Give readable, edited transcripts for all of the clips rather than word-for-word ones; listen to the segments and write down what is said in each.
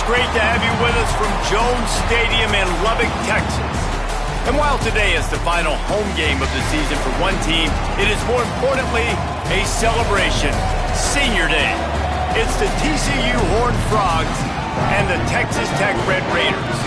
great to have you with us from Jones Stadium in Lubbock, Texas. And while today is the final home game of the season for one team, it is more importantly a celebration, Senior Day. It's the TCU Horned Frogs and the Texas Tech Red Raiders.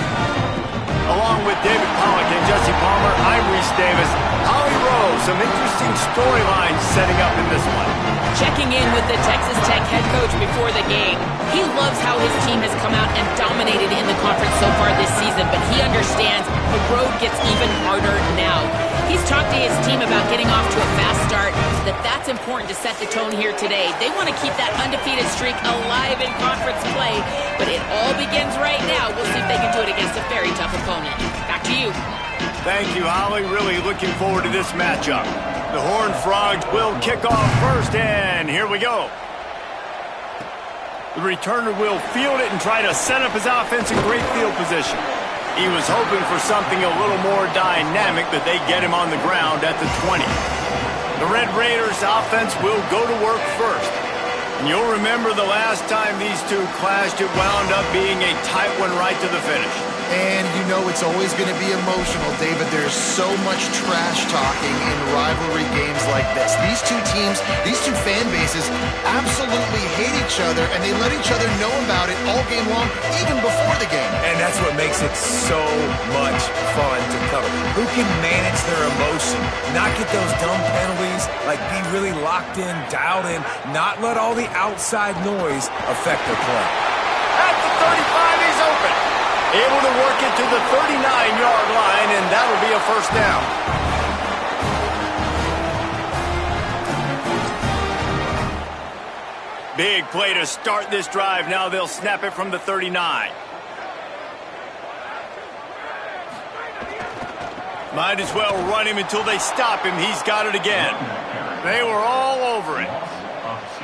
Along with David Pollack and Jesse Palmer, I'm Reese Davis. Holly Rowe, some interesting storylines setting up in this one. Checking in with the Texas Tech head coach before the game. He loves how his team has come out and dominated in the conference so far this season, but he understands the road gets even harder now. He's talked to his team about getting off to a fast start, that's important to set the tone here today. They want to keep that undefeated streak alive in conference play, but it all begins right now. We'll see if they can do it against a very tough opponent. Back to you. Thank you, Holly. Really looking forward to this matchup. The Horned Frogs will kick off first, and here we go. The returner will field it and try to set up his offense in great field position. He was hoping for something a little more dynamic, but they get him on the ground at the 20. The Red Raiders offense will go to work first. And you'll remember the last time these two clashed, it wound up being a tight one right to the finish. And you know it's always going to be emotional, David. There's so much trash talking in rivalry games like this. These two teams, these two fan bases absolutely hate each other, and they let each other know about it all game long, even before the game. And that's what makes it so much fun to cover. Who can manage their emotion, not get those dumb penalties, like be really locked in, dialed in, not let all the outside noise affect their play. At the 35, he's open. Able to work it to the 39-yard line, and that'll be a first down. Big play to start this drive. Now they'll snap it from the 39. Might as well run him until they stop him. He's got it again. They were all over it.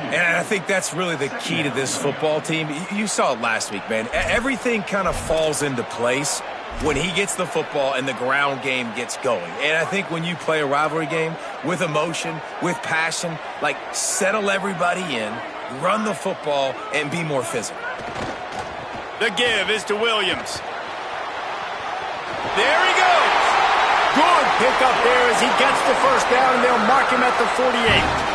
And I think that's really the key to this football team. You saw it last week, man. Everything kind of falls into place when he gets the football and the ground game gets going. And I think when you play a rivalry game with emotion, with passion, like settle everybody in, run the football, and be more physical. The give is to Williams. There he goes. Good pickup there as he gets the first down, and they'll mark him at the 48.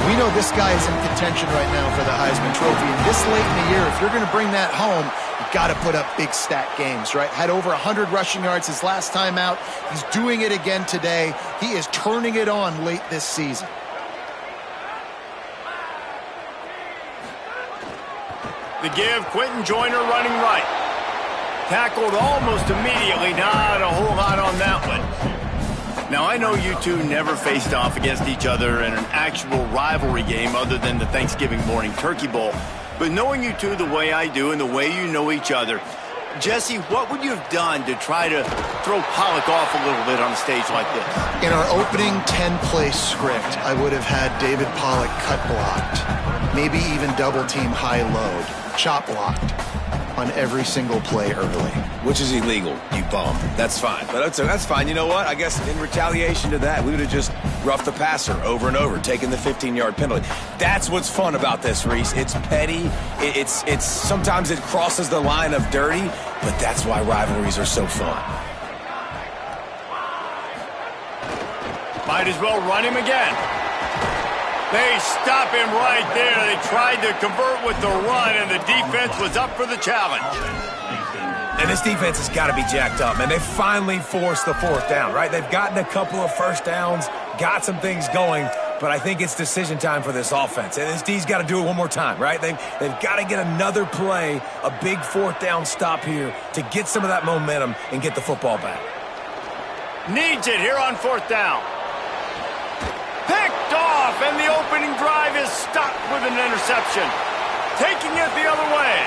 We know this guy is in contention right now for the Heisman Trophy, and this late in the year, if you're going to bring that home, you've got to put up big stat games, right? Had over 100 rushing yards his last time out. He's doing it again today. He is turning it on late this season. The give, Quentin Joyner running right. Tackled almost immediately, not a whole lot on that one. Now, I know you two never faced off against each other in an actual rivalry game other than the Thanksgiving morning Turkey Bowl. But knowing you two the way I do and the way you know each other, Jesse, what would you have done to try to throw Pollack off a little bit on a stage like this? In our opening 10-play script, I would have had David Pollack cut blocked, maybe even double-team high-load, chop blocked on every single play early. Which is illegal, you bum. That's fine. But that's fine. You know what? I guess in retaliation to that, we would have just roughed the passer over and over, taking the 15-yard penalty. That's what's fun about this, Reese. It's petty. It's sometimes it crosses the line of dirty, but that's why rivalries are so fun. Might as well run him again. They stop him right there. They tried to convert with the run, and the defense was up for the challenge. And this defense has got to be jacked up, man. They finally forced the fourth down, right? They've gotten a couple of first downs, got some things going, but I think it's decision time for this offense. And this D's got to do it one more time, right? They've got to get another play, a big fourth down stop here to get some of that momentum and get the football back. Needs it here on fourth down. Picked off, and the opening drive is stopped with an interception. Taking it the other way.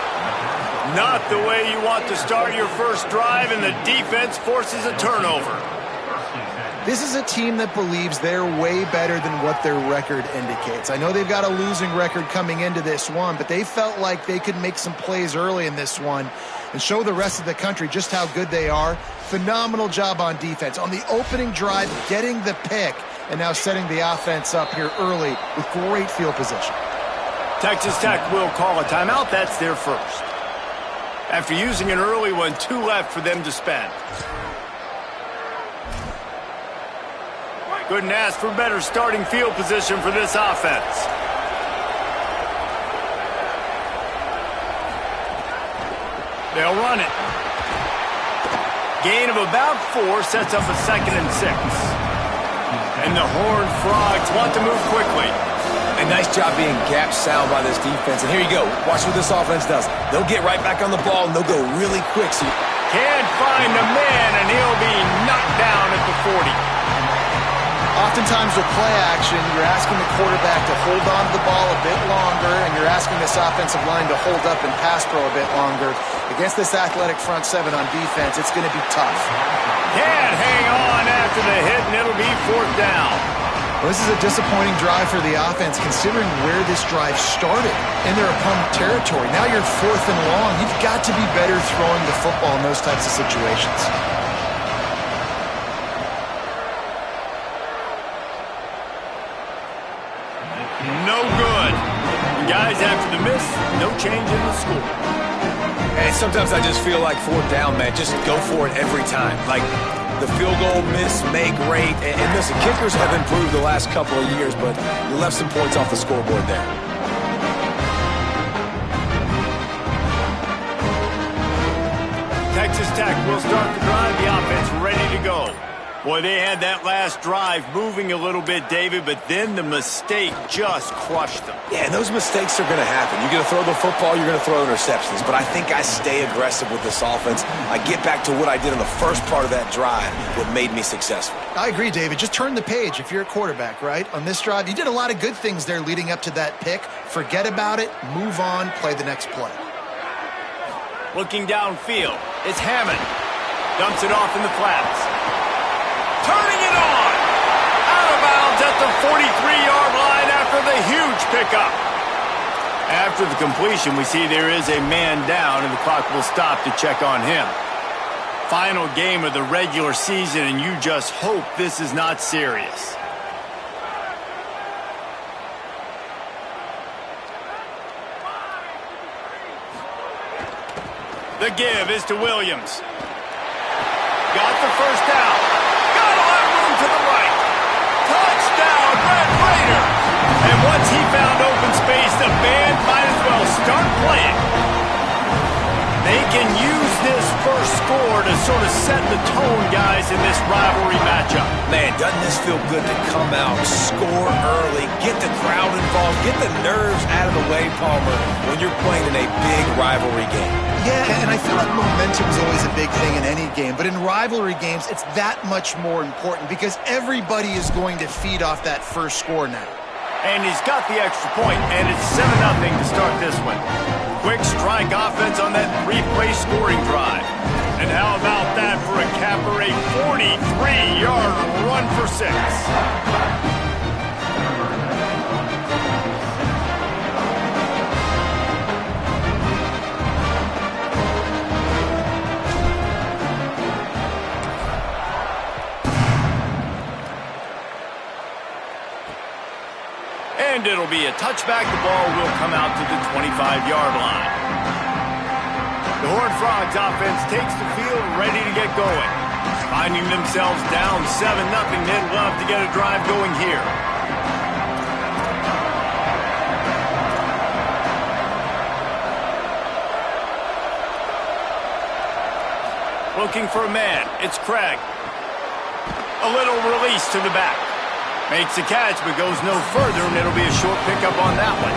Not the way you want to start your first drive, and the defense forces a turnover. This is a team that believes they're way better than what their record indicates. I know they've got a losing record coming into this one, but they felt like they could make some plays early in this one and show the rest of the country just how good they are. Phenomenal job on defense. On the opening drive, getting the pick, and now setting the offense up here early with great field position. Texas Tech will call a timeout. That's their first. After using an early one, 2 left for them to spend. Couldn't ask for better starting field position for this offense. They'll run it. Gain of about 4 sets up a 2nd and 6. And the Horned Frogs want to move quickly. A nice job being gap sound by this defense. And here you go. Watch what this offense does. They'll get right back on the ball, and they'll go really quick. So can't find the man, and he'll be knocked down at the 40. Oftentimes with play action, you're asking the quarterback to hold on to the ball a bit longer, and you're asking this offensive line to hold up and pass pro a bit longer. Against this athletic front 7 on defense, it's going to be tough. Can't hang on after the hit, and it'll be 4th down. Well, this is a disappointing drive for the offense, considering where this drive started in their opponent territory. Now you're 4th and long. You've got to be better throwing the football in those types of situations. No good. Guys, after the miss, no change in the score. And sometimes I just feel like 4th down, man. Just go for it every time. Like the field goal miss, make rate. And listen, kickers have improved the last couple of years, but you left some points off the scoreboard there. Texas Tech will start the drive. The offense ready to go. Boy, they had that last drive moving a little bit, David, but then the mistake just crushed them. Yeah, and those mistakes are going to happen. You're going to throw the football, you're going to throw interceptions. But I think I stay aggressive with this offense. I get back to what I did in the first part of that drive, what made me successful. I agree, David. Just turn the page if you're a quarterback, right? On this drive, you did a lot of good things there leading up to that pick. Forget about it, move on, play the next play. Looking downfield, it's Hammond. Dumps it off in the flats. Turning it on! Out of bounds at the 43-yard line after the huge pickup. After the completion, we see there is a man down, and the clock will stop to check on him. Final game of the regular season, and you just hope this is not serious. The give is to Williams. Got the first down. Got a lot of room to the right. Touchdown, Red Raiders. And once he found open space, the band might as well start playing. They can use this first score to sort of set the tone, guys, in this rivalry matchup. Man, doesn't this feel good to come out, score early, get the crowd involved, get the nerves out of the way, Palmer, when you're playing in a big rivalry game. Yeah, and I feel like momentum is always a big thing in any game, but in rivalry games, it's that much more important because everybody is going to feed off that first score now. And he's got the extra point, and it's 7-0 to start this one. Quick strike offense on that 3-play scoring drive. And how about that for a capper, a 43-yard run for 6. And it'll be a touchback. The ball will come out to the 25-yard line. The Horned Frogs offense takes the field, ready to get going. Finding themselves down 7-0, they'd love to get a drive going here. Looking for a man. It's Craig. A little release to the back. Makes a catch, but goes no further, and it'll be a short pickup on that one.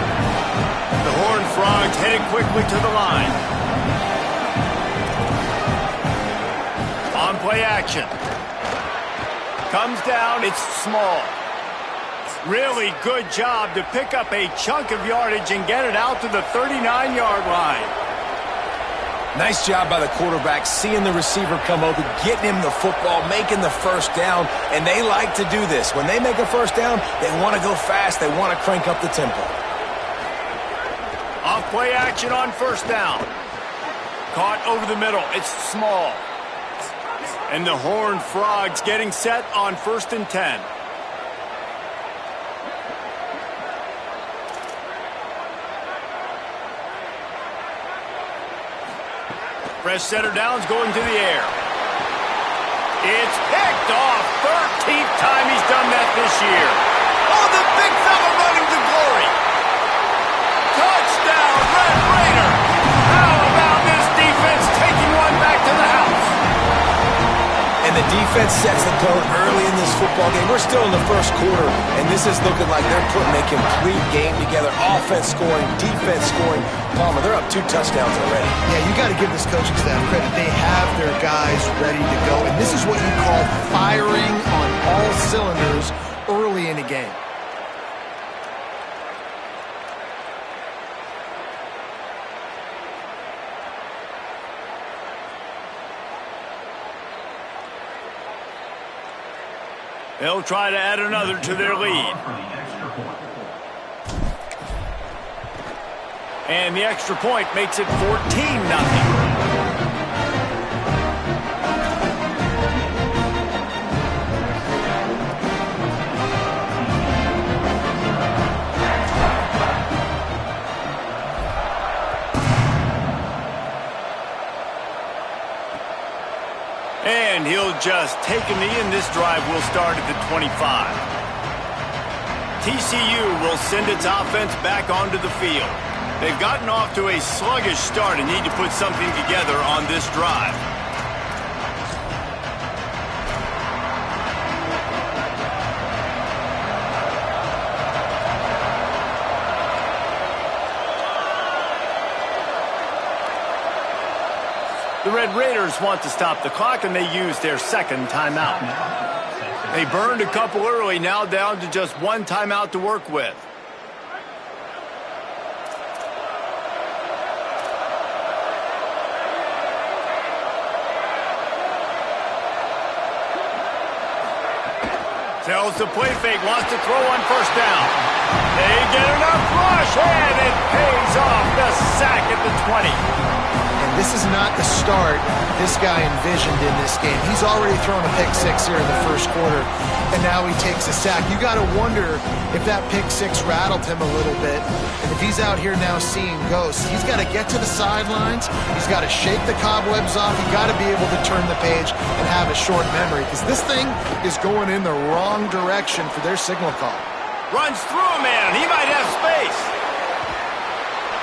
The Horned Frogs headed quickly to the line. On play action. Comes down, it's Small. Really good job to pick up a chunk of yardage and get it out to the 39-yard line. Nice job by the quarterback, seeing the receiver come open, getting him the football, making the first down, and they like to do this. When they make a first down, they want to go fast, they want to crank up the tempo. Off play action on first down. Caught over the middle, it's Small. And the Horned Frogs getting set on 1st and 10. Fresh setter downs going to the air. It's picked off. 13th time he's done that this year. Oh, the big fella running to glory. Touchdown, Red Raider. How about this defense taking one back to the house? And the defense sets the tone early in this football game. We're still in the first quarter, and this is looking like they're putting a complete game together. Offense scoring, defense scoring. Palmer, they're up 2 touchdowns already. Yeah, you got to give this coaching staff credit. They have their guys ready to go, and this is what you call firing on all cylinders early in a game. They'll try to add another to their lead. And the extra point makes it 14-0. And he'll just take a knee, and this drive will start at the 25. TCU will send its offense back onto the field. They've gotten off to a sluggish start and need to put something together on this drive. The Red Raiders want to stop the clock, and they use their second timeout. They burned a couple early, now down to just 1 timeout to work with. Tells the play fake, wants to throw on first down. They get enough rush, and it pays off. The sack at the 20. This is not the start this guy envisioned in this game. He's already thrown a pick 6 here in the first quarter, and now he takes a sack. You got to wonder if that pick 6 rattled him a little bit, and if he's out here now seeing ghosts. He's got to get to the sidelines. He's got to shake the cobwebs off. He's got to be able to turn the page and have a short memory, because this thing is going in the wrong direction for their signal call. Runs through a man. He might have space.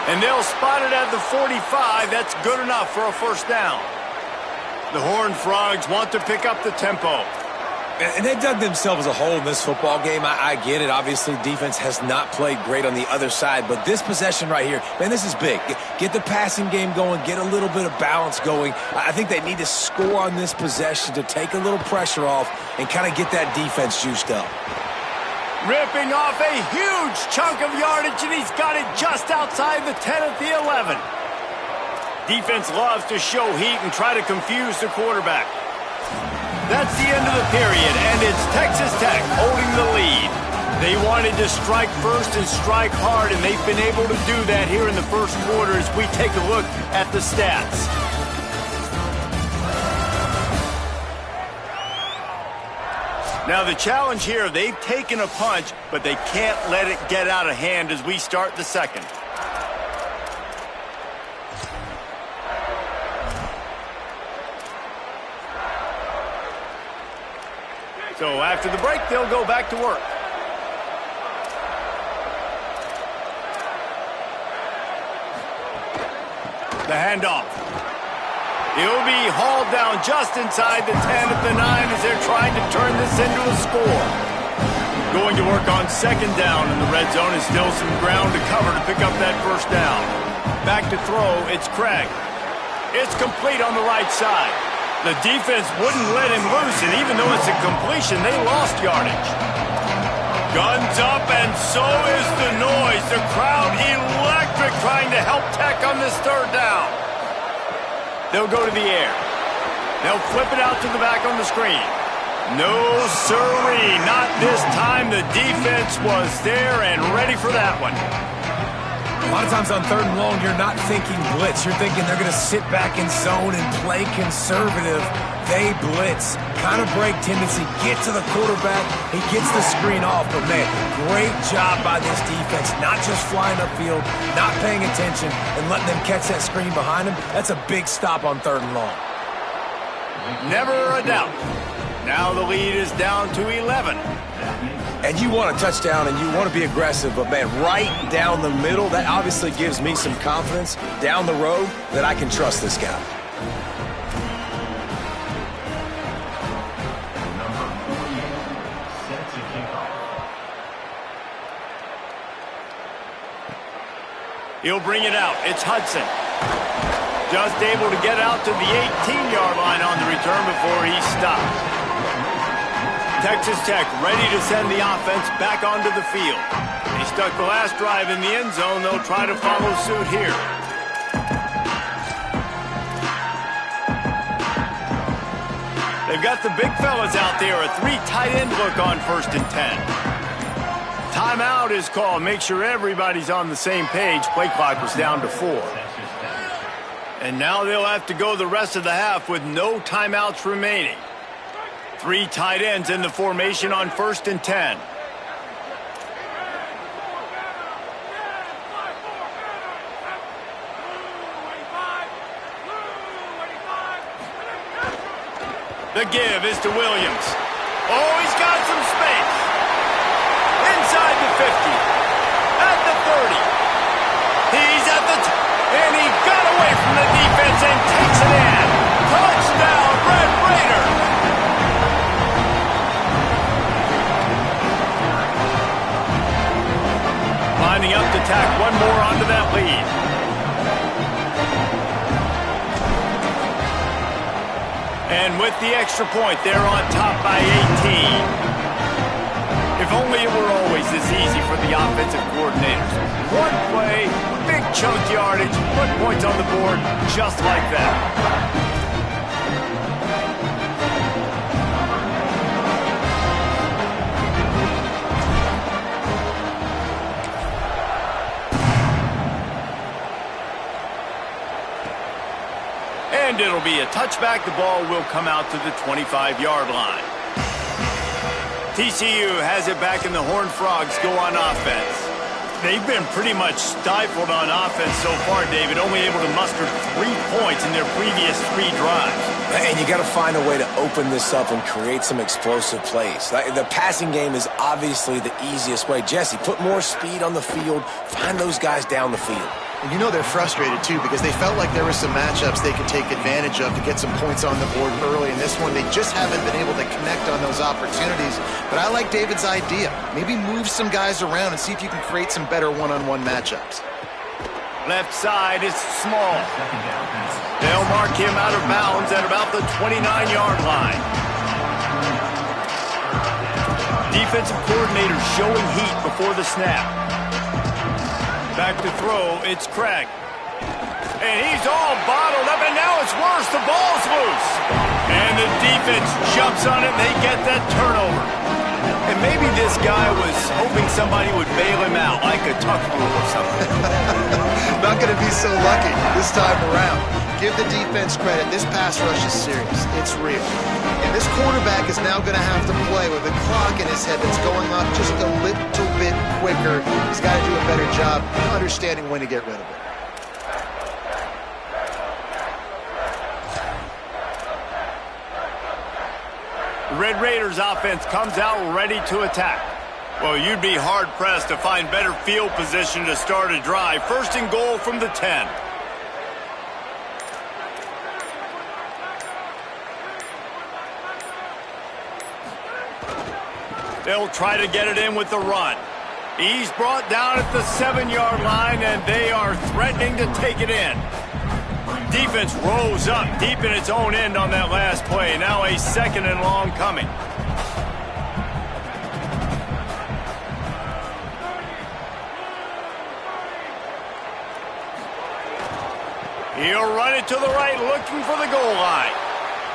And they'll spot it at the 45. That's good enough for a first down. The Horned Frogs want to pick up the tempo. And they dug themselves a hole in this football game. I get it. Obviously, defense has not played great on the other side. But this possession right here, man, this is big. Get the passing game going. Get a little bit of balance going. I think they need to score on this possession to take a little pressure off and kind of get that defense juiced up. Ripping off a huge chunk of yardage, and he's got it just outside the 10 at the 11. Defense loves to show heat and try to confuse the quarterback. That's the end of the period, and it's Texas Tech holding the lead. They wanted to strike first and strike hard, and they've been able to do that here in the first quarter as we take a look at the stats. Now the challenge here, they've taken a punch, but they can't let it get out of hand as we start the second. So after the break, they'll go back to work. The handoff. He'll be hauled down just inside the 10 at the 9 as they're trying to turn this into a score. Going to work on second down in the red zone is still some ground to cover to pick up that first down. Back to throw, it's Craig. It's complete on the right side. The defense wouldn't let him loose, and even though it's a completion, they lost yardage. Guns up, and so is the noise. The crowd electric trying to help Tech on this third down. They'll go to the air. They'll flip it out to the back on the screen. No sirree, not this time. The defense was there and ready for that one. A lot of times on 3rd and long, you're not thinking blitz. You're thinking they're going to sit back in zone and play conservative. They blitz, kind of break tendency, get to the quarterback. He gets the screen off, but man, great job by this defense. Not just flying upfield, not paying attention, and letting them catch that screen behind him. That's a big stop on 3rd and long. Never a doubt. Now the lead is down to 11. And you want a touchdown and you want to be aggressive, but man, right down the middle, that obviously gives me some confidence down the road that I can trust this guy. He'll bring it out. It's Hudson. Just able to get out to the 18-yard line on the return before he stopped. Texas Tech ready to send the offense back onto the field. He stuck the last drive in the end zone. They'll try to follow suit here. They've got the big fellas out there. A 3 tight end look on 1st and 10. Timeout is called. Make sure everybody's on the same page. Play clock was down to 4. And now they'll have to go the rest of the half with no timeouts remaining. 3 tight ends in the formation on 1st and 10. The give is to Williams. Oh, he's got some space. Inside the 50. At the 30. He's at the... and he got away from the defense and takes it in. Touchdown, Red Raiders. Lining up to tack one more onto that lead. And with the extra point, they're on top by 18. If only it were always this easy for the offensive coordinators. One play, big chunk yardage, put points on the board just like that. And it'll be a touchback. The ball will come out to the 25-yard line. TCU has it back, and the Horned Frogs go on offense. They've been pretty much stifled on offense so far, David, only able to muster 3 points in their previous 3 drives. And you got to find a way to open this up and create some explosive plays. The passing game is obviously the easiest way. Jesse, put more speed on the field. Find those guys down the field. And you know they're frustrated, too, because they felt like there were some matchups they could take advantage of to get some points on the board early. In this one, they just haven't been able to connect on those opportunities. But I like David's idea. Maybe move some guys around and see if you can create some better one-on-one matchups. Left side is Small. They'll mark him out of bounds at about the 29-yard line. Defensive coordinator showing heat before the snap. Back to throw, it's Craig. And he's all bottled up, and now it's worse. The ball's loose. And the defense jumps on it, and they get that turnover. And maybe this guy was hoping somebody would bail him out, like a tuck rule or something. Not going to be so lucky this time around. Give the defense credit. This pass rush is serious. It's real. And this quarterback is now going to have to play with a clock in his head that's going up just a little bit quicker. He's got to do a better job understanding when to get rid of it. The Red Raiders offense comes out ready to attack. Well, you'd be hard-pressed to find better field position to start a drive. 1st and goal from the 10. They'll try to get it in with the run. He's brought down at the 7-yard line, and they are threatening to take it in. Defense rose up deep in its own end on that last play. Now a 2nd and long coming. He'll run it to the right, looking for the goal line.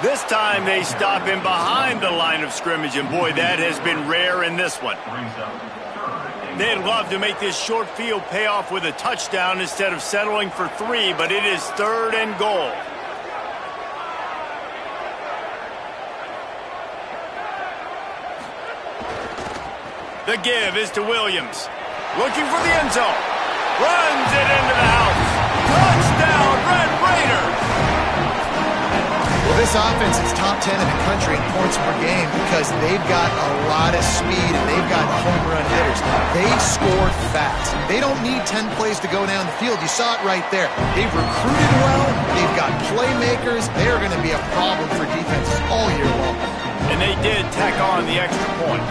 This time they stop him behind the line of scrimmage, and boy, that has been rare in this one. They'd love to make this short field pay off with a touchdown instead of settling for 3, but it is 3rd and goal. The give is to Williams. Looking for the end zone. Runs it into the house. Touchdown, Red Raiders! Well, this offense is top 10 in the country in points per game because they've got a lot of speed and they've got home run hitters. They score fast. They don't need 10 plays to go down the field. You saw it right there. They've recruited well. They've got playmakers. They're going to be a problem for defenses all year long. And they did tack on the extra point.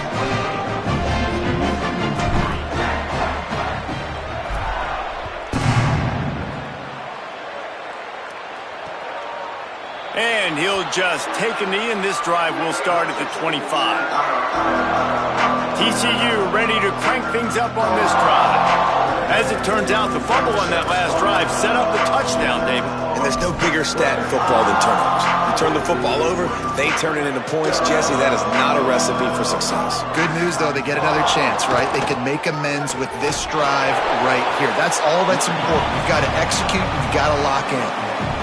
And he'll just take a knee, and this drive will start at the 25. TCU ready to crank things up on this drive. As it turns out, the fumble on that last drive set up the touchdown, David. And there's no bigger stat in football than turnovers. You turn the football over, they turn it into points. Jesse, that is not a recipe for success. Good news, though, they get another chance, right? They can make amends with this drive right here. That's all that's important. You've got to execute, you've got to lock in.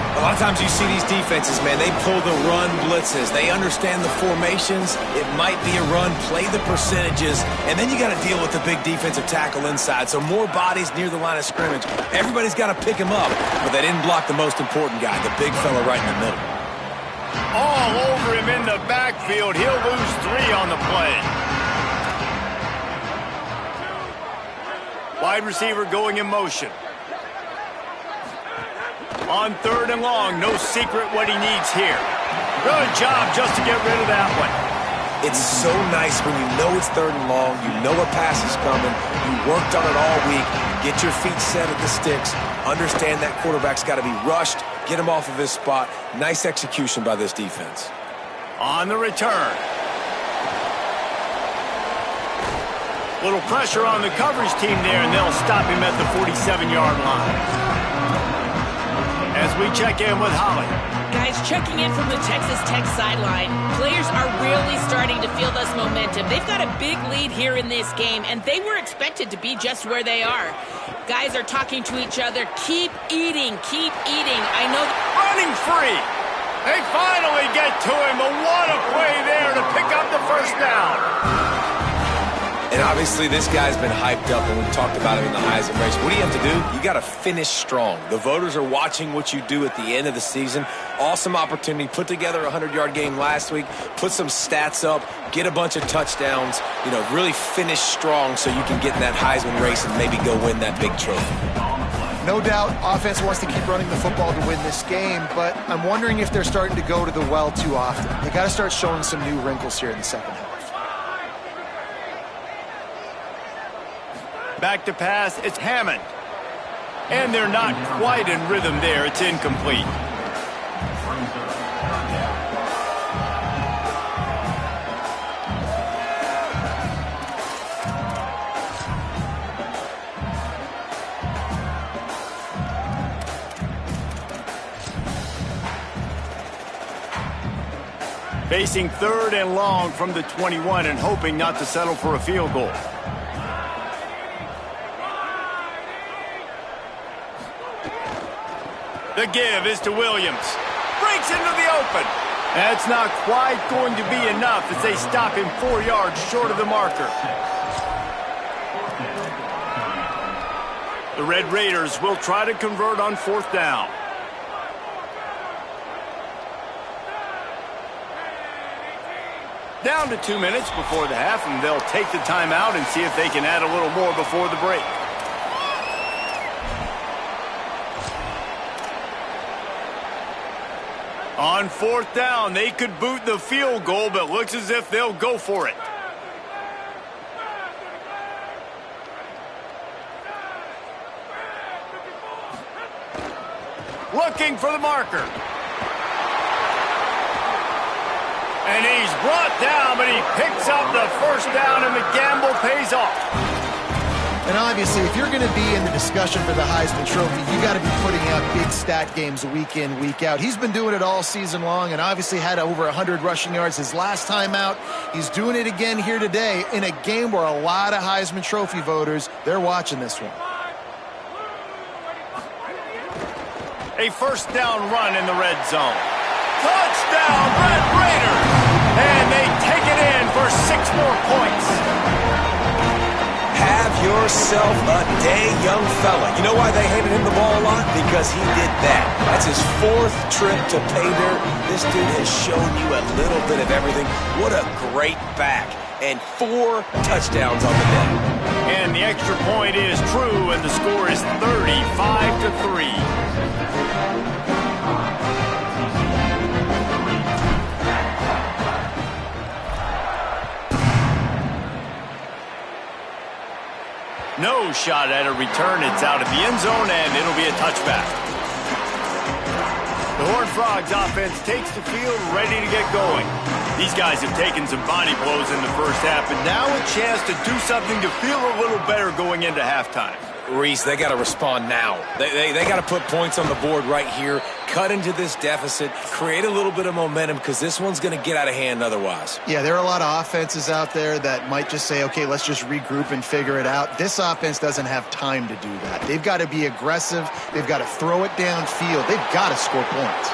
A lot of times you see these defenses, man, they pull the run blitzes. They understand the formations. It might be a run, play the percentages, and then you got to deal with the big defensive tackle inside. So more bodies near the line of scrimmage. Everybody's got to pick him up, but they didn't block the most important guy, the big fella right in the middle. All over him in the backfield. He'll lose 3 on the play. Wide receiver going in motion. On 3rd and long, no secret what he needs here. Good job just to get rid of that one. It's so nice when you know it's 3rd and long, you know a pass is coming, you worked on it all week, get your feet set at the sticks, understand that quarterback's got to be rushed, get him off of his spot. Nice execution by this defense. On the return. Little pressure on the coverage team there, and they'll stop him at the 47-yard line. As we check in with Holly. Guys, checking in from the Texas Tech sideline, players are really starting to feel this momentum. They've got a big lead here in this game, and they were expected to be just where they are. Guys are talking to each other. Keep eating, keep eating. I know. Running free. They finally get to him, but what a play there to pick up the first down. And obviously this guy's been hyped up, and we've talked about him in the Heisman race. What do you have to do? You got to finish strong. The voters are watching what you do at the end of the season. Awesome opportunity. Put together a 100-yard game last week. Put some stats up. Get a bunch of touchdowns. You know, really finish strong so you can get in that Heisman race and maybe go win that big trophy. No doubt, offense wants to keep running the football to win this game, but I'm wondering if they're starting to go to the well too often. They got to start showing some new wrinkles here in the second half. Back to pass, it's Hammond. And they're not quite in rhythm there. It's incomplete. Facing 3rd and long from the 21 and hoping not to settle for a field goal. The give is to Williams. Breaks into the open. That's not quite going to be enough as they stop him 4 yards short of the marker. The Red Raiders will try to convert on 4th down. Down to 2 minutes before the half, and they'll take the timeout and see if they can add a little more before the break. On 4th down, they could boot the field goal, but looks as if they'll go for it. Looking for the marker. And he's brought down, but he picks up the first down, and the gamble pays off. And obviously, if you're going to be in the discussion for the Heisman Trophy, you got to be putting out big stat games week in, week out. He's been doing it all season long and obviously had over 100 rushing yards his last time out. He's doing it again here today in a game where a lot of Heisman Trophy voters, they're watching this one. A first down run in the red zone. Touchdown, Red Raiders! And they take it in for 6 more points. Have yourself a day, young fella. You know why they handed him the ball a lot? Because he did that. That's his 4th trip to pay dirt. This dude has shown you a little bit of everything. What a great back. And 4 touchdowns on the day. And the extra point is true, and the score is 35-3. No shot at a return. It's out of the end zone, and it'll be a touchback. The Horned Frogs offense takes the field, ready to get going. These guys have taken some body blows in the first half, and now a chance to do something to feel a little better going into halftime. Reese, they got to respond now. They got to put points on the board right here, cut into this deficit, create a little bit of momentum because this one's going to get out of hand otherwise. Yeah, there are a lot of offenses out there that might just say, okay, let's just regroup and figure it out. This offense doesn't have time to do that. They've got to be aggressive. They've got to throw it downfield. They've got to score points.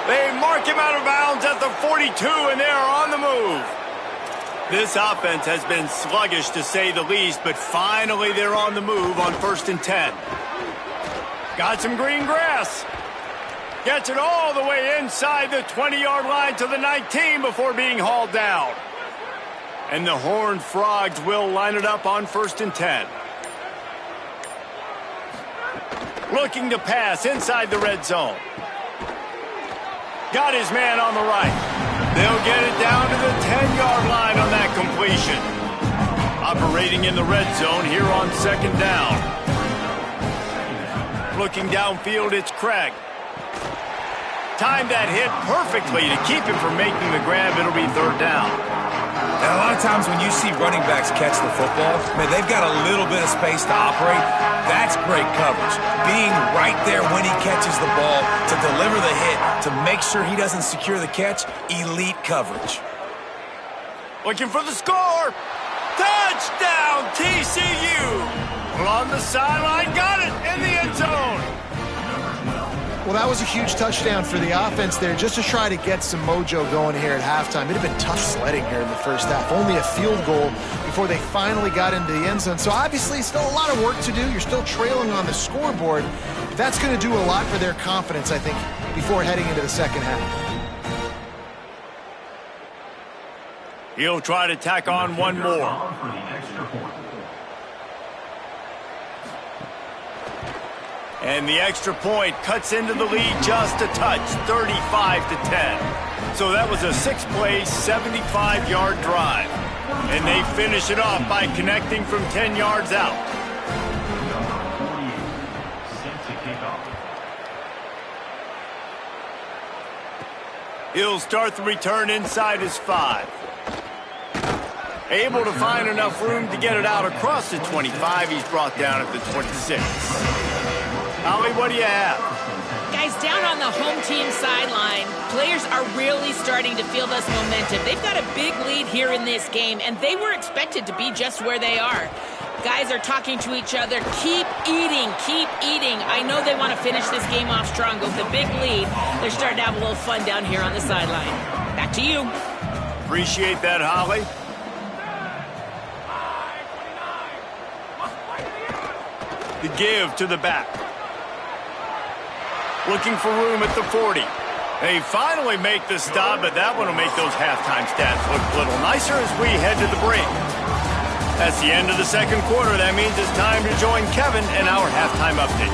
They mark him out of bounds at the 42, and they are on the move. This offense has been sluggish, to say the least, but finally they're on the move on 1st and 10. Got some green grass. Gets it all the way inside the 20-yard line to the 19 before being hauled down. And the Horned Frogs will line it up on 1st and 10. Looking to pass inside the red zone. Got his man on the right. They'll get it down to the 10-yard line on that completion. Operating in the red zone here on 2nd down. Looking downfield, it's Craig. Timed that hit perfectly to keep him from making the grab. It'll be 3rd down. And a lot of times when you see running backs catch the football, man, they've got a little bit of space to operate. That's great coverage. Being right there when he catches the ball to deliver the hit, to make sure he doesn't secure the catch, elite coverage. Looking for the score. Touchdown, TCU. On the sideline, got it in the end zone. Well, that was a huge touchdown for the offense there, just to try to get some mojo going here at halftime. It had been tough sledding here in the first half. Only a field goal before they finally got into the end zone. So obviously still a lot of work to do. You're still trailing on the scoreboard. But that's going to do a lot for their confidence, I think, before heading into the second half. He'll try to tack on one more. And the extra point cuts into the lead just a touch, 35-10. So that was a 6-play, 75-yard drive. And they finish it off by connecting from 10 yards out. He'll start the return inside his 5. Able to find enough room to get it out across the 25. He's brought down at the 26. Holly, what do you have? Guys, down on the home team sideline, players are really starting to feel this momentum. They've got a big lead here in this game, and they were expected to be just where they are. Guys are talking to each other. Keep eating, keep eating. I know they want to finish this game off strong with a big lead. They're starting to have a little fun down here on the sideline. Back to you. Appreciate that, Holly. The give to the back. Looking for room at the 40. They finally make the stop, but that one will make those halftime stats look a little nicer as we head to the break. That's the end of the second quarter. That means it's time to join Kevin in our halftime update.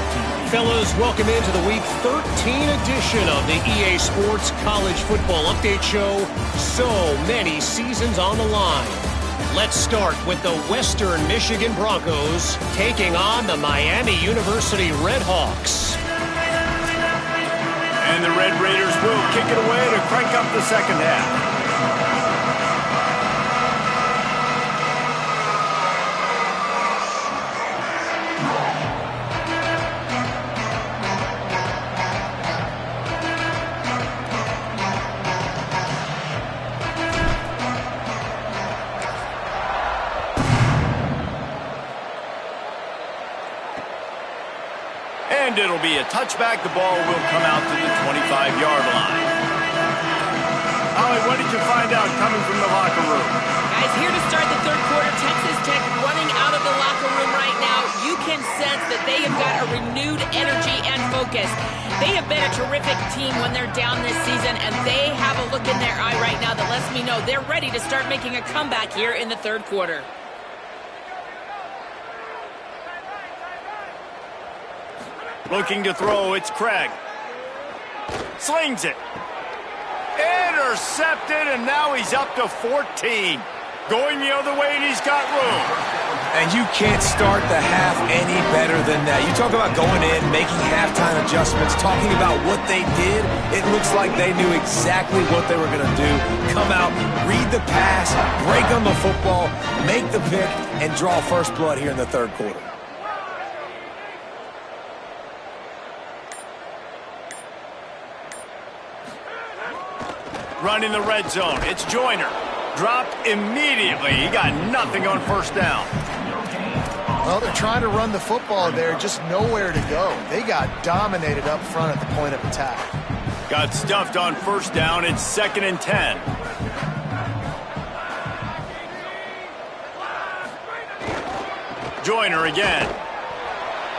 Fellas, welcome into the Week 13 edition of the EA Sports College Football Update Show. So many seasons on the line. Let's start with the Western Michigan Broncos taking on the Miami University Redhawks. And the Red Raiders will kick it away to crank up the second half. And it'll be a touchback. The ball will come out to the 25-yard line. Holly, what did you find out coming from the locker room? Guys, here to start the third quarter, Texas Tech running out of the locker room right now. You can sense that they have got a renewed energy and focus. They have been a terrific team when they're down this season, and they have a look in their eye right now that lets me know they're ready to start making a comeback here in the third quarter. Looking to throw, it's Craig. Slings it. Intercepted, and now he's up to 14. Going the other way, and he's got room. And you can't start the half any better than that. You talk about going in, making halftime adjustments, talking about what they did. It looks like they knew exactly what they were going to do. Come out, read the pass, break on the football, make the pick, and draw first blood here in the third quarter. Running the red zone. It's Joyner. Dropped immediately. He got nothing on first down. Well, they're trying to run the football there, just nowhere to go. They got dominated up front at the point of attack. Got stuffed on first down. It's 2nd and 10. Joyner again.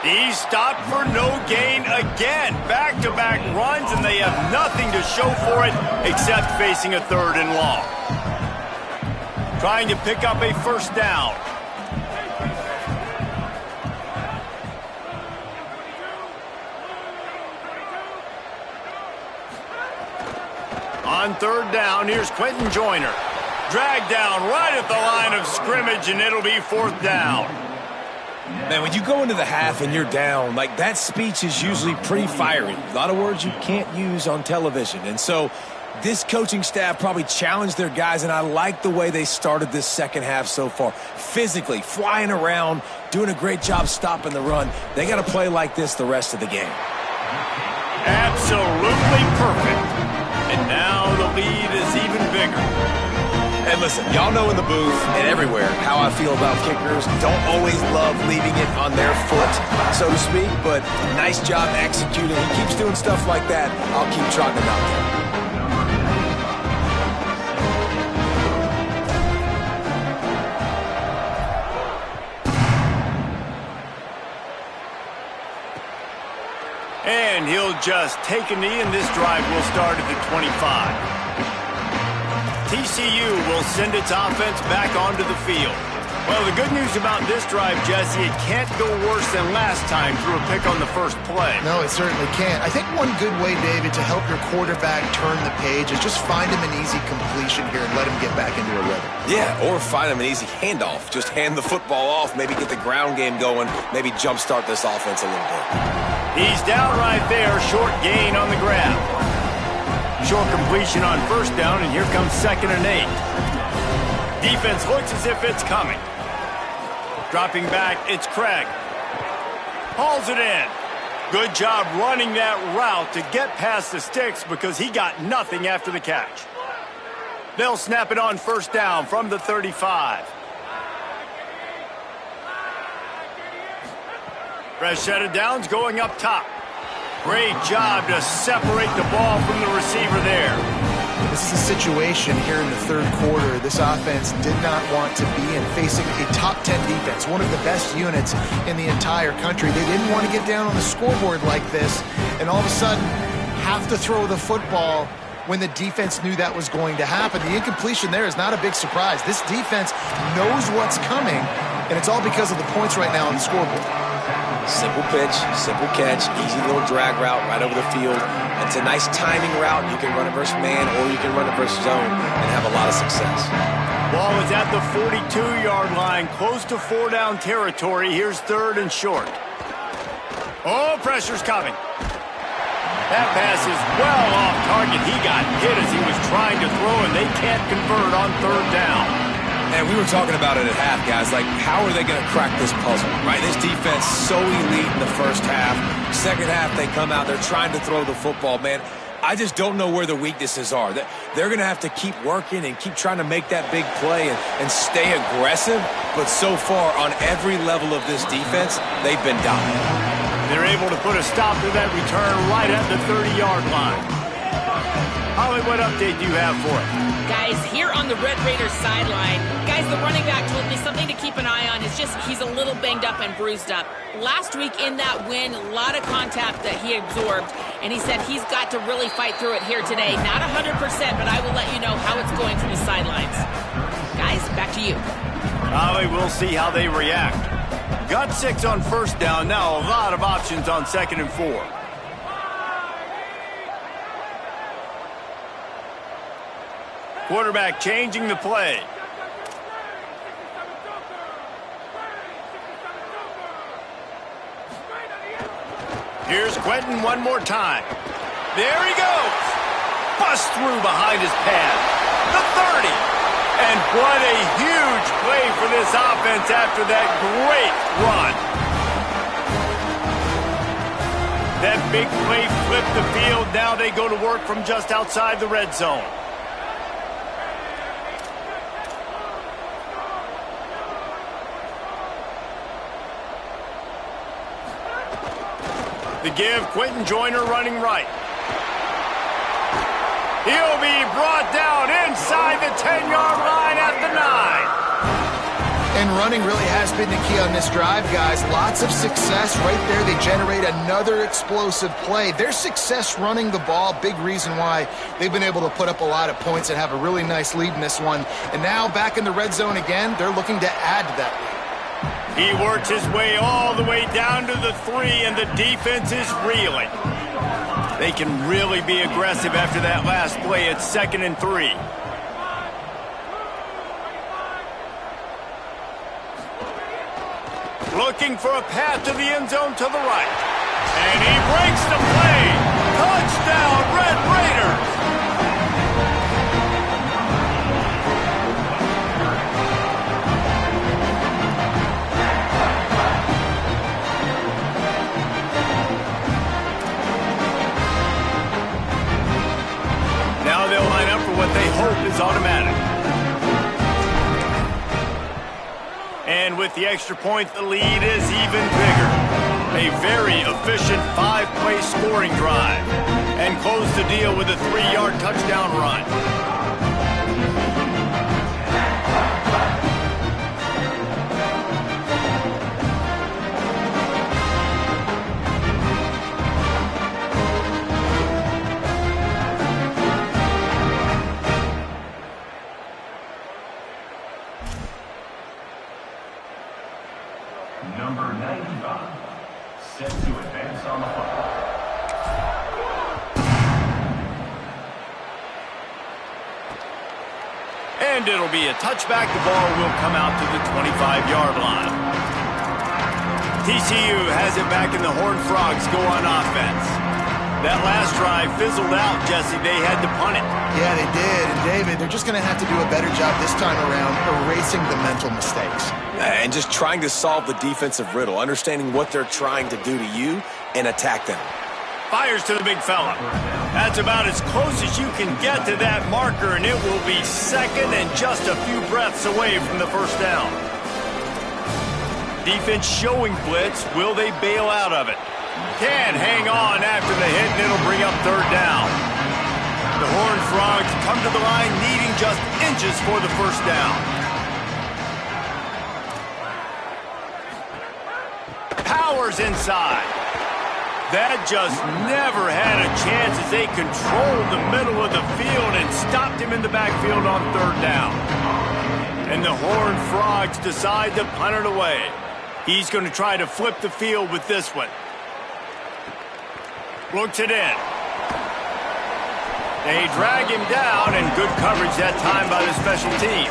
He's stopped for no gain again. Back-to-back runs, and they have nothing to show for it except facing a 3rd and long. Trying to pick up a first down. On 3rd down, here's Quentin Joyner. Dragged down right at the line of scrimmage, and it'll be 4th down. Man, when you go into the half and you're down, like that speech is usually pretty fiery. A lot of words you can't use on television. And so this coaching staff probably challenged their guys, and I like the way they started this second half so far. Physically, flying around, doing a great job stopping the run. They got to play like this the rest of the game. Absolutely perfect. And now the lead is even bigger. And listen, y'all know in the booth and everywhere how I feel about kickers. Don't always love leaving it on their foot, so to speak, but nice job executing. He keeps doing stuff like that. I'll keep trotting him out there. And he'll just take a knee, and this drive will start at the 25. TCU will send its offense back onto the field. Well, the good news about this drive, Jesse, it can't go worse than last time through a pick on the first play. No, it certainly can't. I think one good way, David, to help your quarterback turn the page is just find him an easy completion here and let him get back into a rhythm. Yeah, or find him an easy handoff. Just hand the football off, maybe get the ground game going, maybe jumpstart this offense a little bit. He's down right there, short gain on the grab. Short completion on first down, and here comes 2nd and 8. Defense looks as if it's coming. Dropping back, it's Craig. Hauls it in. Good job running that route to get past the sticks because he got nothing after the catch. They'll snap it on first down from the 35. Fresh set of downs going up top. Great job to separate the ball from the receiver there. This is a situation here in the third quarter this offense did not want to be in, facing a top 10 defense, one of the best units in the entire country. They didn't want to get down on the scoreboard like this and all of a sudden have to throw the football when the defense knew that was going to happen. The incompletion there is not a big surprise. This defense knows what's coming, and it's all because of the points right now on the scoreboard. Simple pitch, simple catch, easy little drag route right over the field. It's a nice timing route. You can run it versus man or you can run it versus zone and have a lot of success. Ball is at the 42-yard line, close to 4-down territory. Here's 3rd and short. Oh, pressure's coming. That pass is well off target. He got hit as he was trying to throw, and they can't convert on 3rd down. And we were talking about it at half, guys. Like, how are they going to crack this puzzle, right? This defense so elite in the first half. Second half, they come out. They're trying to throw the football, man. I just don't know where the weaknesses are. They're going to have to keep working and keep trying to make that big play and stay aggressive. But so far, on every level of this defense, they've been dominant. They're able to put a stop to that return right at the 30-yard line. Holly, what update do you have for us? Guys, here on the Red Raiders sideline, guys, the running back told me something to keep an eye on. It's just he's a little banged up and bruised up. Last week in that win, a lot of contact that he absorbed, and he said he's got to really fight through it here today. Not 100%, but I will let you know how it's going from the sidelines. Guys, back to you. Holly, we'll see how they react. Got 6 on first down. Now a lot of options on 2nd and 4. Quarterback changing the play. Here's Quentin one more time. There he goes. Bust through behind his pad. The 30. And what a huge play for this offense after that great run. That big play flipped the field. Now they go to work from just outside the red zone. The give, Quentin Joyner running right. He'll be brought down inside the 10-yard line at the 9. And running really has been the key on this drive, guys. Lots of success right there. They generate another explosive play. Their success running the ball, big reason why they've been able to put up a lot of points and have a really nice lead in this one. And now back in the red zone again, they're looking to add to that lead. He worked his way all the way down to the 3, and the defense is reeling. They can really be aggressive after that last play at 2nd and 3. Looking for a path to the end zone to the right. And he breaks the play. Touchdown, Red Raiders! Now they'll line up for what they hope is automatic. And with the extra point, the lead is even bigger. A very efficient 5-play scoring drive. And close the deal with a 3-yard touchdown run. Number 95, set to advance on the football. And it'll be a touchback. The ball will come out to the 25-yard line. TCU has it back, and the Horned Frogs go on offense. That last drive fizzled out, Jesse. They had to punt it. Yeah, they did. And David, they're just going to have to do a better job this time around erasing the mental mistakes. And just trying to solve the defensive riddle, understanding what they're trying to do to you and attack them. Fires to the big fella. That's about as close as you can get to that marker, and it will be 2nd and just a few breaths away from the first down. Defense showing blitz. Will they bail out of it? Can hang on after the hit, and it'll bring up 3rd down. The Horned Frogs come to the line needing just inches for the first down. Powers inside. That just never had a chance as they controlled the middle of the field and stopped him in the backfield on 3rd down. And the Horned Frogs decide to punt it away. He's going to try to flip the field with this one. Looks it in. They drag him down, and good coverage that time by the special team.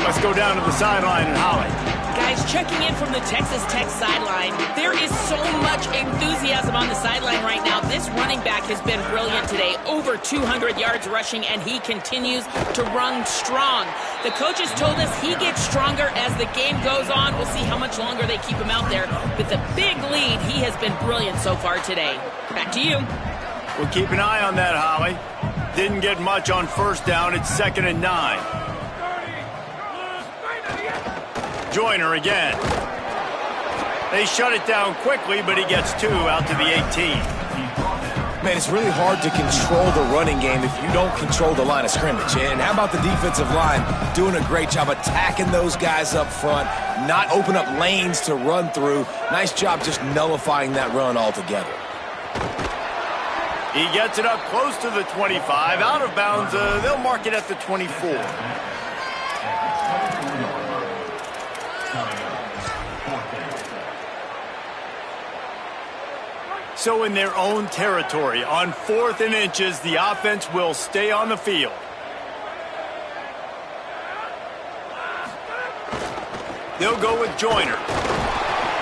Let's go down to the sideline and Holly. Guys, checking in from the Texas Tech sideline. There is so much enthusiasm on the sideline right now. This running back has been brilliant today. Over 200 yards rushing, and he continues to run strong. The coaches told us he gets stronger as the game goes on. We'll see how much longer they keep him out there. With a big lead, he has been brilliant so far today. Back to you. We'll keep an eye on that, Holly. Didn't get much on first down. It's 2nd and 9. Joyner again. They shut it down quickly, but he gets 2 out to the 18. Man, it's really hard to control the running game if you don't control the line of scrimmage. And how about the defensive line doing a great job attacking those guys up front, not open up lanes to run through. Nice job just nullifying that run altogether. He gets it up close to the 25. Out of bounds, they'll mark it at the 24. So in their own territory, on 4th and inches, the offense will stay on the field. They'll go with Joyner.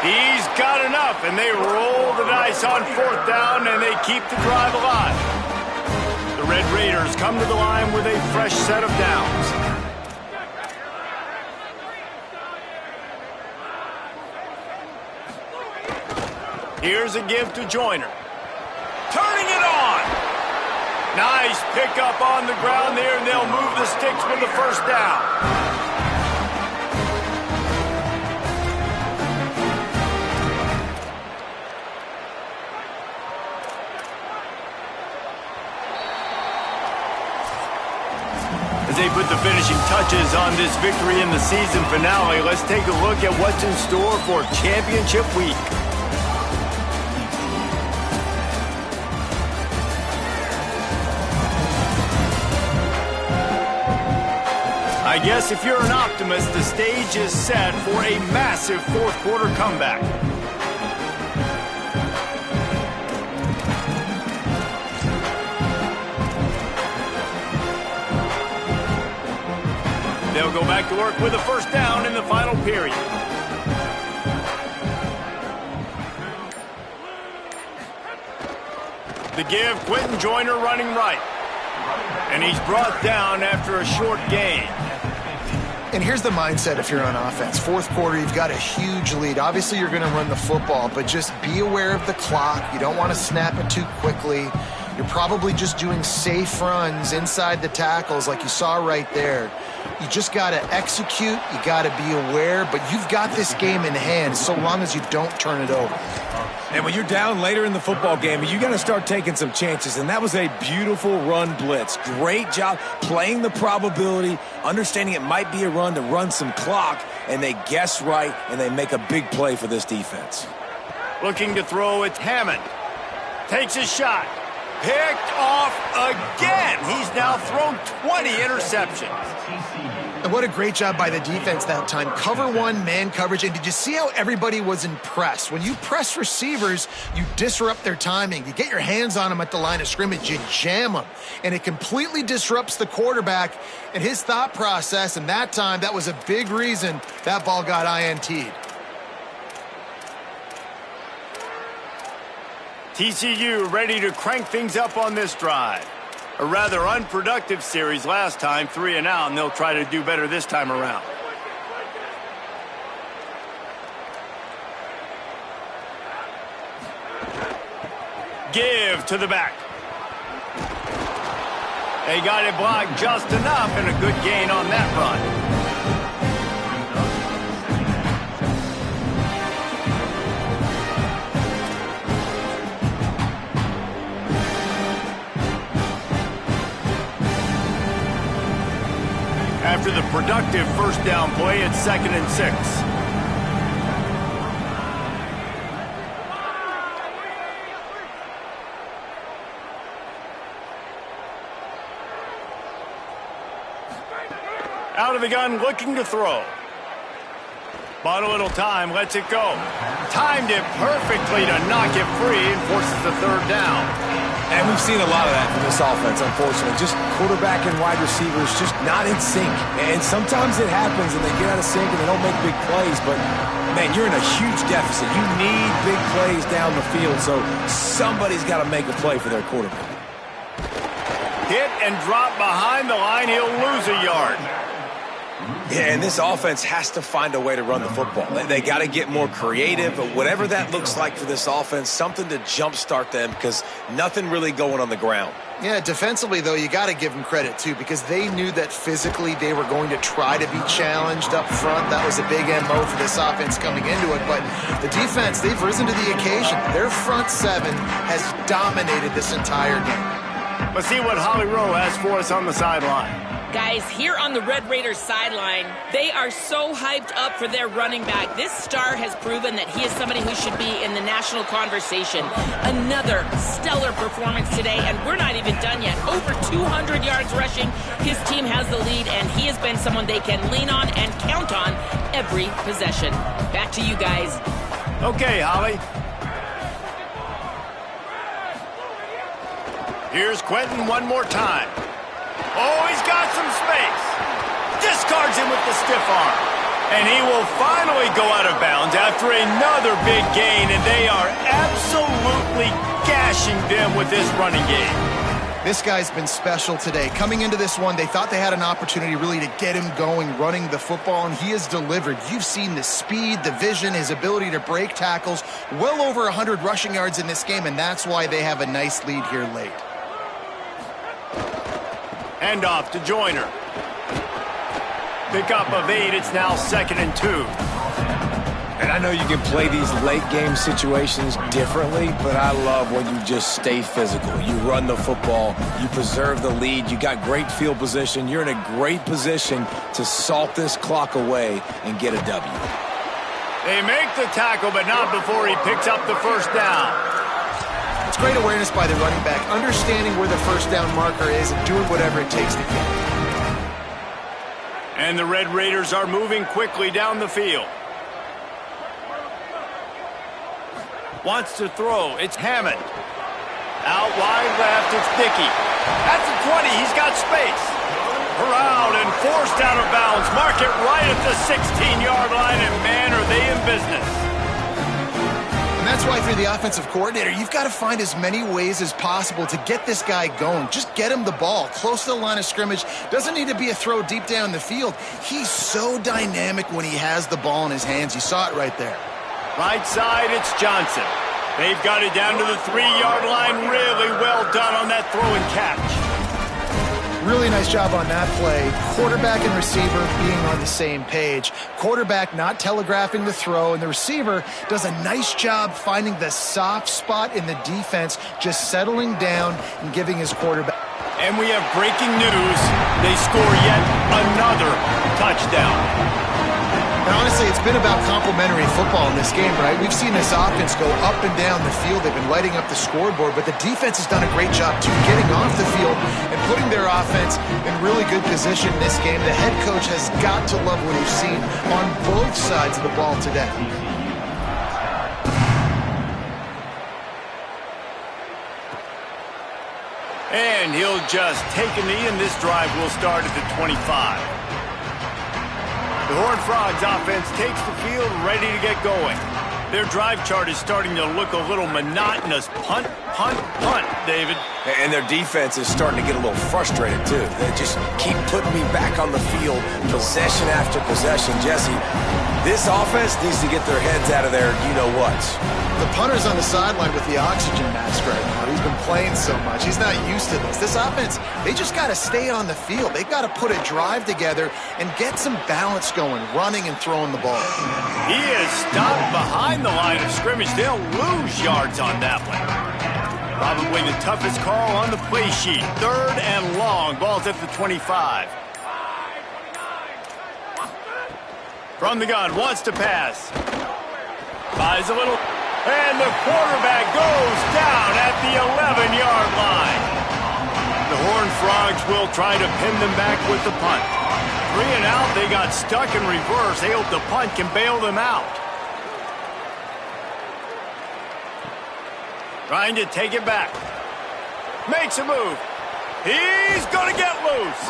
He's got enough, and they roll the dice on 4th down, and they keep the drive alive. The Red Raiders come to the line with a fresh set of downs. Here's a give to Joyner. Turning it on. Nice pickup on the ground there, and they'll move the sticks with the first down. As they put the finishing touches on this victory in the season finale, let's take a look at what's in store for championship week. I guess if you're an optimist, the stage is set for a massive 4th quarter comeback. They'll go back to work with a first down in the final period. The give, Quentin Joyner running right. And he's brought down after a short gain. And here's the mindset if you're on offense. 4th quarter, you've got a huge lead. Obviously, you're going to run the football, but just be aware of the clock. You don't want to snap it too quickly. You're probably just doing safe runs inside the tackles like you saw right there. You just got to execute. You got to be aware, but you've got this game in hand so long as you don't turn it over. And when you're down later in the football game, you got to start taking some chances. And that was a beautiful run blitz. Great job playing the probability, understanding it might be a run to run some clock, and they guess right, and they make a big play for this defense. Looking to throw, it's Hammond. Takes a shot. Picked off again. He's now thrown 20 interceptions. And what a great job by the defense that time. Cover 1, man coverage. And did you see how everybody was impressed? When you press receivers, you disrupt their timing. You get your hands on them at the line of scrimmage. You jam them. And it completely disrupts the quarterback and his thought process. And that time, that was a big reason that ball got INT'd. TCU ready to crank things up on this drive. A rather unproductive series last time, 3 and out, and they'll try to do better this time around. Give to the back. They got it blocked just enough, and a good gain on that run. After the productive first down play, it's 2nd and 6. Out of the gun, looking to throw. Bought a little time, lets it go. Timed it perfectly to knock it free and forces the 3rd down. And we've seen a lot of that from this offense, unfortunately. Just quarterback and wide receivers just not in sync. And sometimes it happens and they get out of sync and they don't make big plays. But, man, you're in a huge deficit. You need big plays down the field, so somebody's got to make a play for their quarterback. Hit and drop behind the line. He'll lose a yard. Yeah, and this offense has to find a way to run the football. They got to get more creative, but whatever that looks like for this offense, something to jumpstart them because nothing really going on the ground. Yeah, defensively, though, you got to give them credit, too, because they knew that physically they were going to try to be challenged up front. That was a big MO for this offense coming into it. But the defense, they've risen to the occasion. Their front seven has dominated this entire game. Let's see what Holly Rowe has for us on the sideline. Guys, here on the Red Raiders sideline, they are so hyped up for their running back. This star has proven that he is somebody who should be in the national conversation. Another stellar performance today, and we're not even done yet. Over 200 yards rushing. His team has the lead, and he has been someone they can lean on and count on every possession. Back to you guys. Okay, Holly. Here's Quentin one more time. Oh, he's got some space. Discards him with the stiff arm. And he will finally go out of bounds after another big gain, and they are absolutely gashing them with this running game. This guy's been special today. Coming into this one, they thought they had an opportunity really to get him going, running the football, and he has delivered. You've seen the speed, the vision, his ability to break tackles. Well over 100 rushing yards in this game, and that's why they have a nice lead here late. Hand off to Joyner. Pickup of 8. It's now 2nd and 2. And I know you can play these late game situations differently, but I love when you just stay physical. You run the football, you preserve the lead, you got great field position, you're in a great position to salt this clock away and get a W. They make the tackle, but not before he picks up the first down. It's great awareness by the running back, understanding where the first down marker is and doing whatever it takes to get it. And the Red Raiders are moving quickly down the field. Wants to throw. It's Hammond. Out wide left, it's Dickey. At the 20, he's got space. Corralled and forced out of bounds. Mark it right at the 16-yard line, and man, are they in business. And that's why, if you're the offensive coordinator, you've got to find as many ways as possible to get this guy going. Just get him the ball close to the line of scrimmage. Doesn't need to be a throw deep down the field. He's so dynamic when he has the ball in his hands. You saw it right there. Right side, it's Johnson. They've got it down to the 3-yard line. Really well done on that throw and catch. Really nice job on that play. Quarterback and receiver being on the same page. Quarterback not telegraphing the throw, and the receiver does a nice job finding the soft spot in the defense, just settling down and giving his quarterback. And we have breaking news. They score yet another touchdown. And honestly, it's been about complementary football in this game, right? We've seen this offense go up and down the field. They've been lighting up the scoreboard, but the defense has done a great job, too, getting off the field and putting their offense in really good position in this game. The head coach has got to love what he's seen on both sides of the ball today. And he'll just take a knee, and this drive will start at the 25. The Horned Frogs offense takes the field, ready to get going. Their drive chart is starting to look a little monotonous. Punt, punt, punt, David. And their defense is starting to get a little frustrated, too. They just keep putting me back on the field, possession after possession. Jesse, this offense needs to get their heads out of their you-know-whats. The punter's on the sideline with the oxygen mask right now. He's been playing so much. He's not used to this. This offense, they just got to stay on the field. They've got to put a drive together and get some balance going, running and throwing the ball. He is stopped behind the line of scrimmage. They'll lose yards on that one. Probably the toughest call on the play sheet. 3rd and long. Ball's at the 25. From the gun, wants to pass. Buys a little. And the quarterback goes down at the 11-yard line. The Horned Frogs will try to pin them back with the punt. 3 and out, they got stuck in reverse. They hope the punt can bail them out. Trying to take it back. Makes a move. He's going to get loose.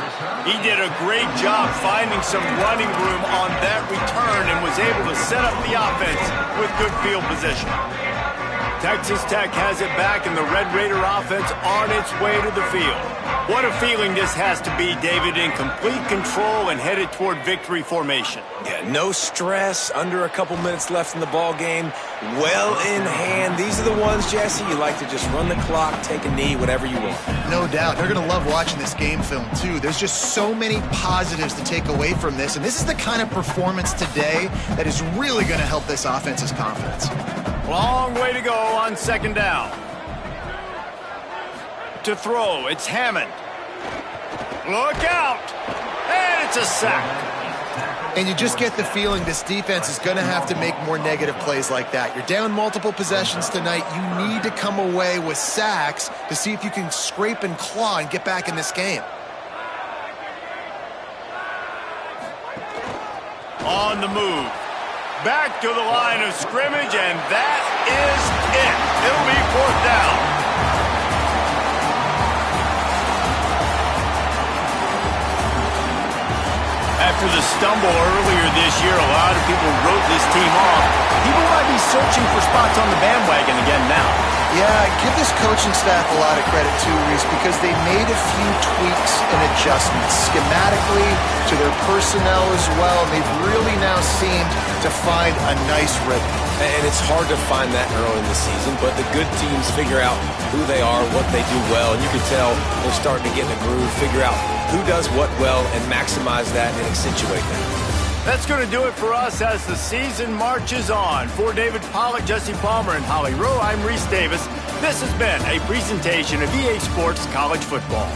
He did a great job finding some running room on that return and was able to set up the offense with good field position. Texas Tech has it back, and the Red Raider offense on its way to the field. What a feeling this has to be, David, in complete control and headed toward victory formation. Yeah, no stress, under a couple minutes left in the ball game, well in hand. These are the ones, Jesse, you like to just run the clock, take a knee, whatever you want. No doubt. They're going to love watching this game film, too. There's just so many positives to take away from this, and this is the kind of performance today that is really going to help this offense's confidence. Long way to go on second down. To throw, it's Hammond. Look out! And it's a sack. And you just get the feeling this defense is going to have to make more negative plays like that. You're down multiple possessions tonight. You need to come away with sacks to see if you can scrape and claw and get back in this game. On the move. Back to the line of scrimmage, and that is it. It'll be fourth down. After the stumble earlier this year, a lot of people wrote this team off. People might be searching for spots on the bandwagon again now. Yeah, give this coaching staff a lot of credit too, Reese, because they made a few tweaks and adjustments schematically to their personnel as well. They've really now seemed to find a nice rhythm. And it's hard to find that early in the season, but the good teams figure out who they are, what they do well, and you can tell they're starting to get in a groove, figure out who does what well, and maximize that and accentuate that. That's going to do it for us as the season marches on. For David Pollack, Jesse Palmer, and Holly Rowe, I'm Reese Davis. This has been a presentation of EA Sports College Football.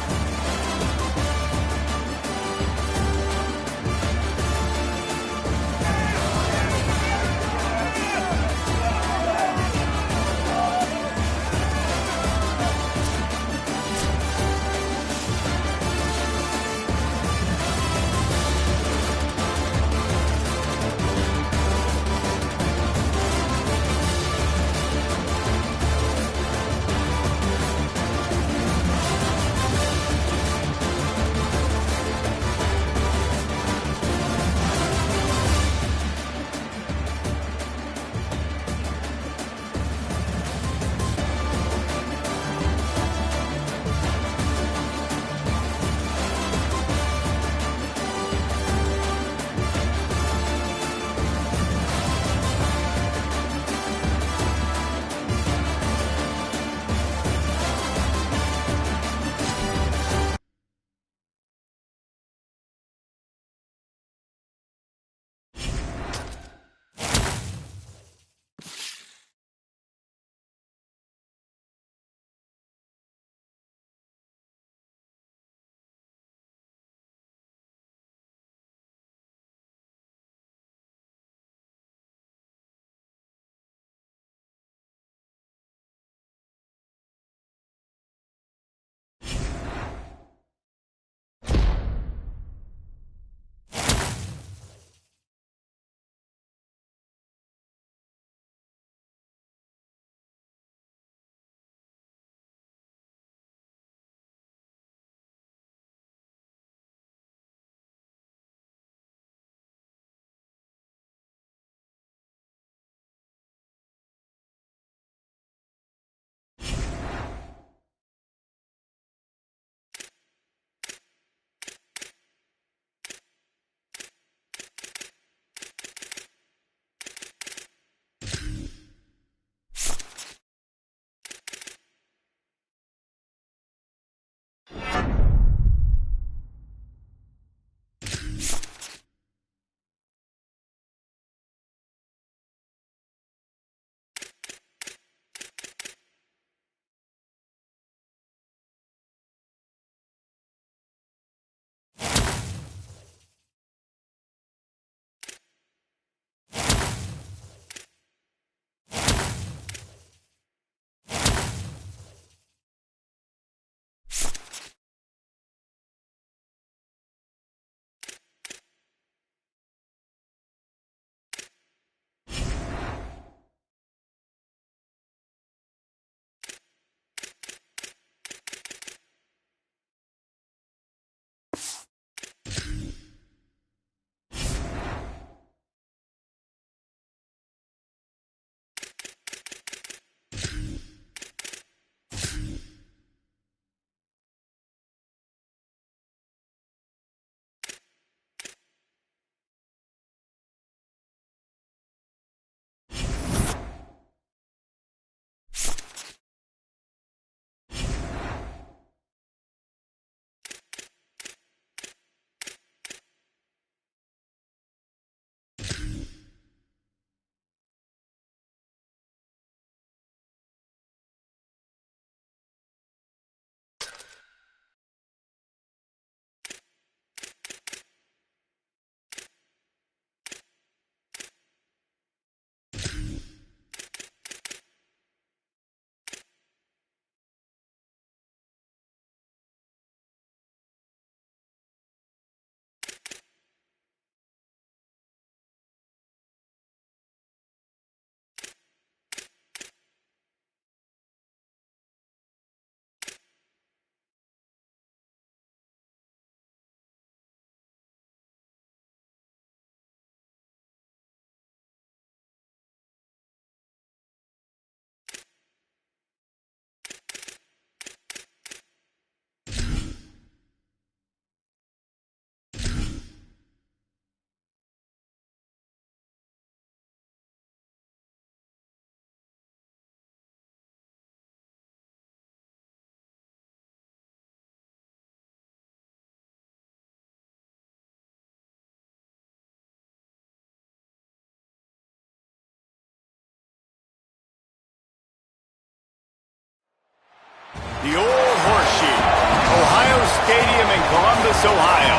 Ohio.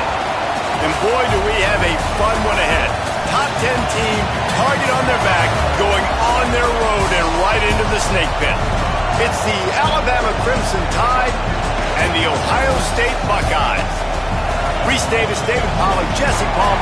And boy, do we have a fun one ahead. Top 10 team, target on their back, going on their road and right into the snake pit. It's the Alabama Crimson Tide and the Ohio State Buckeyes. Reese Davis, David Pollack, Jesse Palmer.